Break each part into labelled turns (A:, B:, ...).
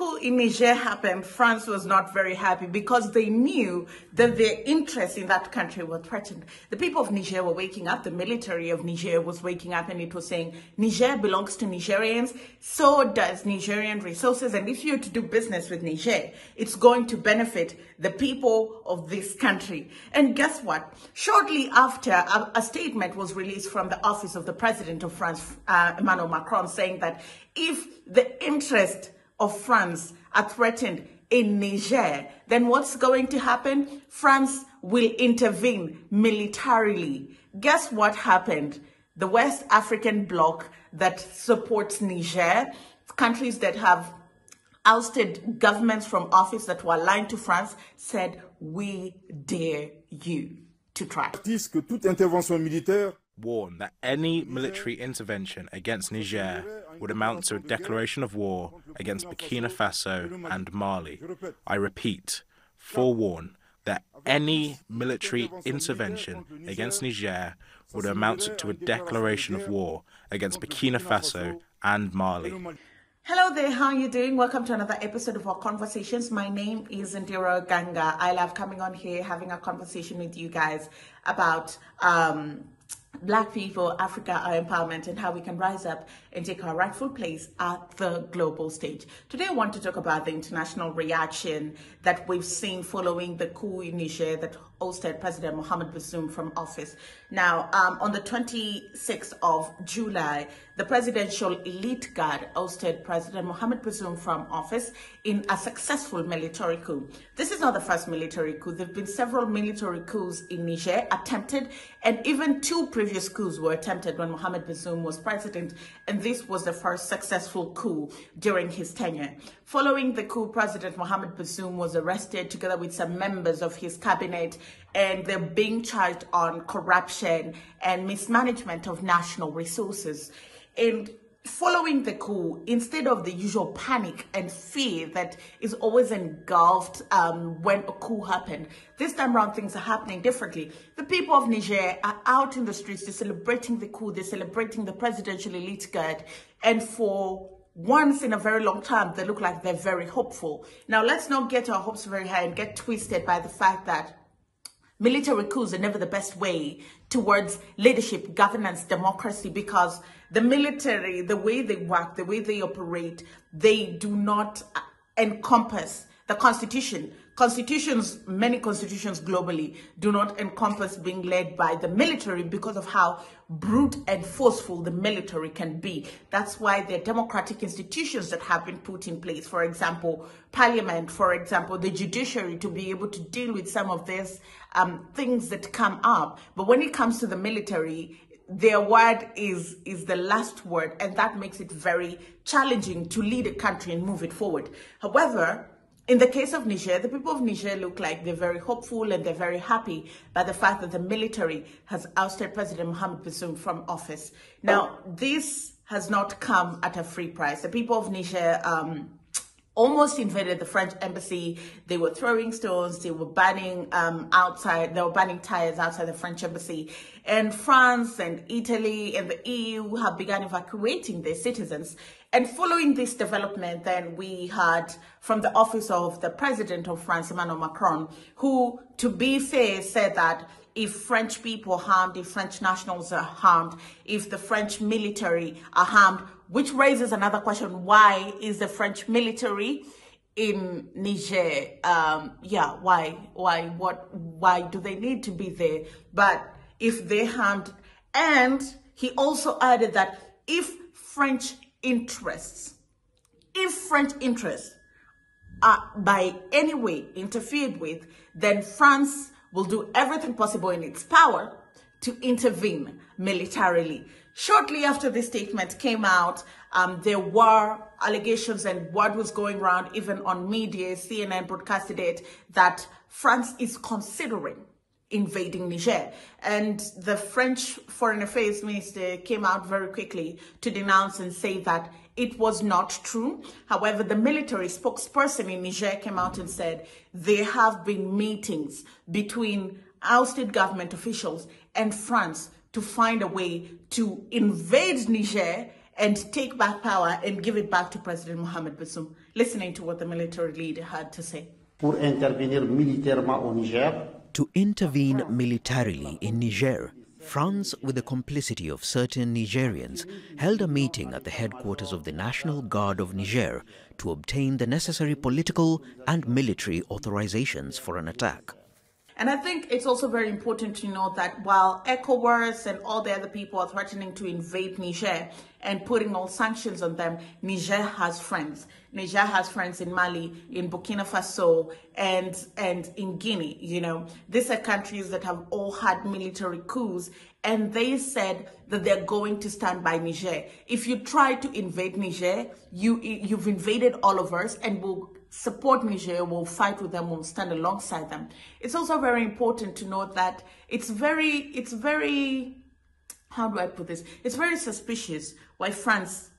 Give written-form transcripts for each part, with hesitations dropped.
A: coup in Niger happened, France was not very happy because they knew that their interests in that country were threatened. The people of Niger were waking up, the military of Niger was waking up, and it was saying, Niger belongs to Nigerians, so does Nigerian resources, and if you're to do business with Niger, it's going to benefit the people of this country. And guess what? Shortly after, a statement was released from the office of the President of France, Emmanuel Macron, saying that if the interest of France are threatened in Niger, then what's going to happen? France will intervene militarily. Guess what happened? The West African bloc that supports Niger, countries that have ousted governments from office that were aligned to France, said, we dare you to try.
B: Warned that any military intervention against Niger would amount to a declaration of war against Burkina Faso and Mali. I repeat, forewarn that any military intervention against Niger would amount to a declaration of war against Burkina Faso and Mali.
A: Hello there, how are you doing? Welcome to another episode of our conversations. My name is Ondiro Oganga. I love coming on here, having a conversation with you guys about Black people, Africa, our empowerment, and how we can rise up and take our rightful place at the global stage. Today, I want to talk about the international reaction that we've seen following the coup in Niger that ousted President Mohamed Bazoum from office. Now, on the 26th of July, the presidential elite guard ousted President Mohamed Bazoum from office in a successful military coup. This is not the first military coup. There have been several military coups in Niger attempted, and even two previous coups were attempted when Mohamed Bazoum was president, and this was the first successful coup during his tenure. Following the coup, President Mohamed Bazoum was arrested together with some members of his cabinet, and they're being charged on corruption and mismanagement of national resources. And following the coup, instead of the usual panic and fear that is always engulfed when a coup happened, this time around things are happening differently. The people of Niger are out in the streets, they're celebrating the coup, they're celebrating the presidential elite guard, and for once in a very long time, they look like they're very hopeful. Now, let's not get our hopes very high and get twisted by the fact that military coups are never the best way towards leadership, governance, democracy, because the military, the way they work, the way they operate, they do not encompass the constitution. Many constitutions globally do not encompass being led by the military because of how brute and forceful the military can be. That's why there are democratic institutions that have been put in place. For example, parliament, for example, the judiciary, to be able to deal with some of these things that come up. But when it comes to the military, their word is the last word, and that makes it very challenging to lead a country and move it forward. However, in the case of Niger, the people of Niger look like they're very hopeful and they're very happy by the fact that the military has ousted President Mohamed Bazoum from office. Now, this has not come at a free price. The people of Niger almost invaded the French embassy. They were throwing stones, they were burning burning tires outside the French embassy. And France and Italy and the EU have begun evacuating their citizens. And following this development, then we heard from the office of the President of France, Emmanuel Macron, who, to be fair, said that if French people are harmed, if French nationals are harmed, if the French military are harmed, which raises another question: why is the French military in Niger? Why do they need to be there? But if they're harmed, and he also added that if French interests are by any way interfered with, then France will do everything possible in its power to intervene militarily. Shortly after this statement came out, there were allegations and word was going around even on media. CNN broadcasted it that France is considering invading Niger. And the French Foreign Affairs Minister came out very quickly to denounce and say that it was not true. However, the military spokesperson in Niger came out and said there have been meetings between ousted government officials and France to find a way to invade Niger and take back power and give it back to President Mohamed Bazoum. Listening to what the military leader had to say.
C: Pour intervenir militairement au Niger.
D: To intervene militarily in Niger, France, with the complicity of certain Nigerians, held a meeting at the headquarters of the National Guard of Niger to obtain the necessary political and military authorizations for an attack.
A: And I think it's also very important to note that while ECOWAS and all the other people are threatening to invade Niger and putting all sanctions on them, Niger has friends. Niger has friends in Mali, in Burkina Faso, and in Guinea. You know, these are countries that have all had military coups, and they said that they're going to stand by Niger. If you try to invade Niger, you've invaded all of us, and we'll support Niger, will fight with them, will stand alongside them. It's also very important to note that it's very, how do I put this? It's very suspicious why France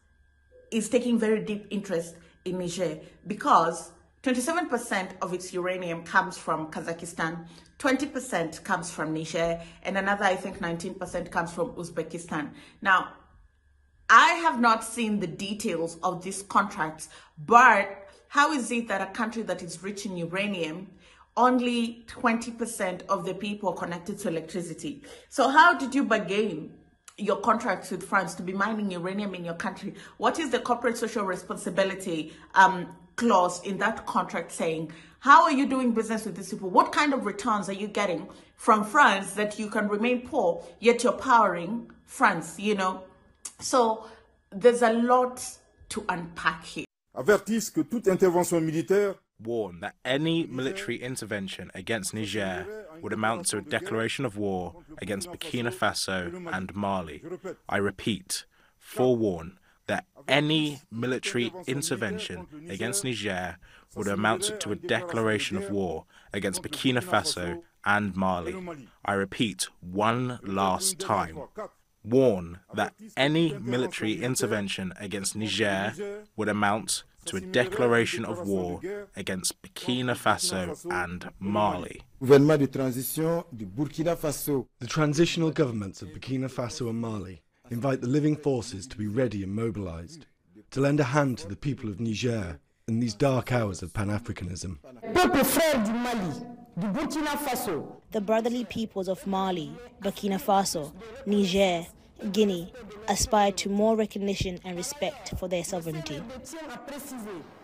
A: is taking very deep interest in Niger, because 27% of its uranium comes from Kazakhstan, 20% comes from Niger, and another, I think 19% comes from Uzbekistan. Now, I have not seen the details of these contracts, but how is it that a country that is rich in uranium, only 20% of the people are connected to electricity? So how did you bargain your contracts with France to be mining uranium in your country? What is the corporate social responsibility clause in that contract saying? How are you doing business with these people? What kind of returns are you getting from France that you can remain poor, yet you're powering France, you know? So there's a lot to unpack here.
E: Avertissent que toute intervention militaire
B: warn that any military intervention against Niger would amount to a declaration of war against Burkina Faso and Mali. I repeat, forewarn that any military intervention against Niger would amount to a declaration of war against Burkina Faso and Mali. I repeat one last time. Warn that any military intervention against Niger would amount to a declaration of war against Burkina Faso and Mali.
F: The transitional governments of Burkina Faso and Mali invite the living forces to be ready and mobilized, to lend a hand to the people of Niger in these dark hours of Pan-Africanism.
G: The brotherly peoples of Mali, Burkina Faso, Niger, Guinea aspire to more recognition and respect for their sovereignty.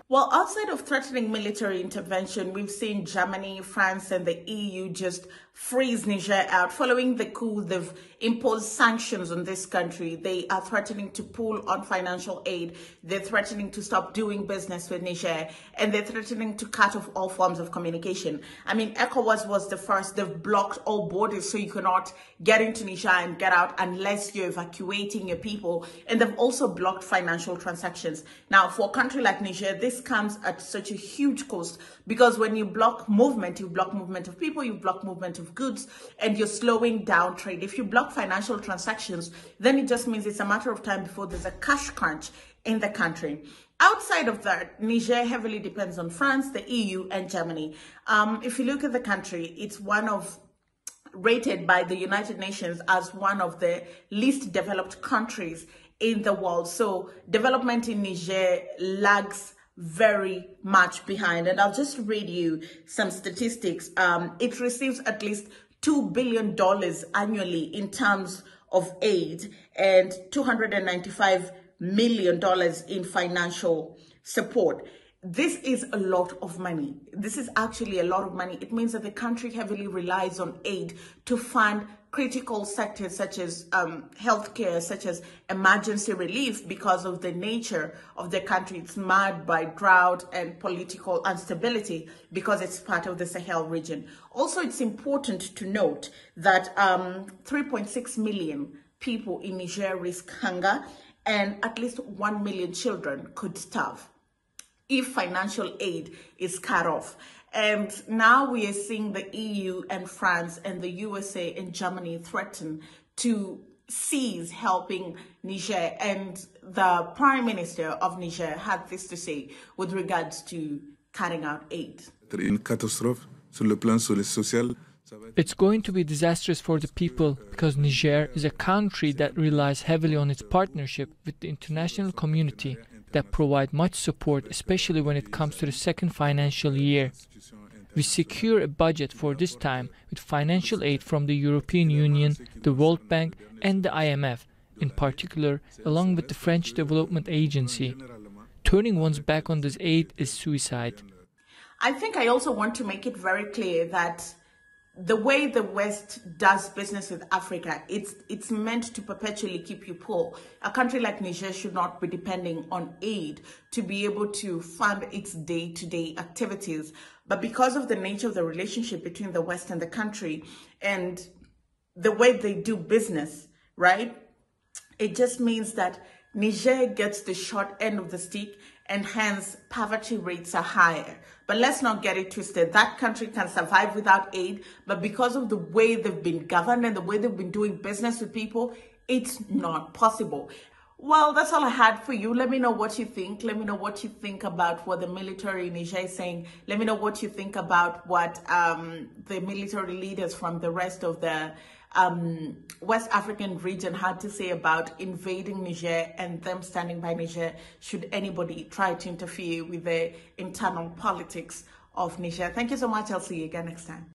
A: Well, outside of threatening military intervention, we've seen Germany, France, and the EU just freeze Niger out. Following the coup, they've imposed sanctions on this country. They are threatening to pull on financial aid. They're threatening to stop doing business with Niger, and they're threatening to cut off all forms of communication. I mean, ECOWAS was the first. They've blocked all borders, so you cannot get into Niger and get out unless you're evacuating your people. And they've also blocked financial transactions. Now, for a country like Niger, this comes at such a huge cost, because when you block movement, you block movement of people, you block movement of goods, and you're slowing down trade. If you block financial transactions, then it just means it's a matter of time before there's a cash crunch in the country. Outside of that, Niger heavily depends on France, the EU, and Germany. If you look at the country, it's rated by the United Nations as one of the least developed countries in the world. So development in Niger lags very much behind. And I'll just read you some statistics. It receives at least $2 billion annually in terms of aid and $295 million in financial support. This is a lot of money. This is actually a lot of money. It means that the country heavily relies on aid to fund critical sectors such as healthcare, such as emergency relief, because of the nature of the country. It's marred by drought and political instability because it's part of the Sahel region. Also, it's important to note that 3.6 million people in Niger risk hunger, and at least 1 million children could starve if financial aid is cut off. And now we are seeing the EU and France and the USA and Germany threaten to cease helping Niger. And the Prime Minister of Niger had this to say with regards to cutting out aid.
H: Une catastrophe sur le plan social, It's going to be disastrous for the people because Niger is a country that relies heavily on its partnership with the international community that provide much support, especially when it comes to the second financial year. We secure a budget for this time with financial aid from the European Union, the World Bank and the IMF, in particular, along with the French Development Agency. Turning one's back on this aid is suicide.
A: I think I also want to make it very clear that the way the West does business with Africa, it's meant to perpetually keep you poor. A country like Niger should not be depending on aid to be able to fund its day-to-day activities. But because of the nature of the relationship between the West and the country and the way they do business, right, it just means that Niger gets the short end of the stick and hence poverty rates are higher. But let's not get it twisted. That country can survive without aid, but because of the way they've been governed and the way they've been doing business with people, it's not possible. Well, that's all I had for you. Let me know what you think. Let me know what you think about what the military in Niger is saying. Let me know what you think about what the military leaders from the rest of the West African region had to say about invading Niger and them standing by Niger should anybody try to interfere with the internal politics of Niger. Thank you so much. I'll see you again next time.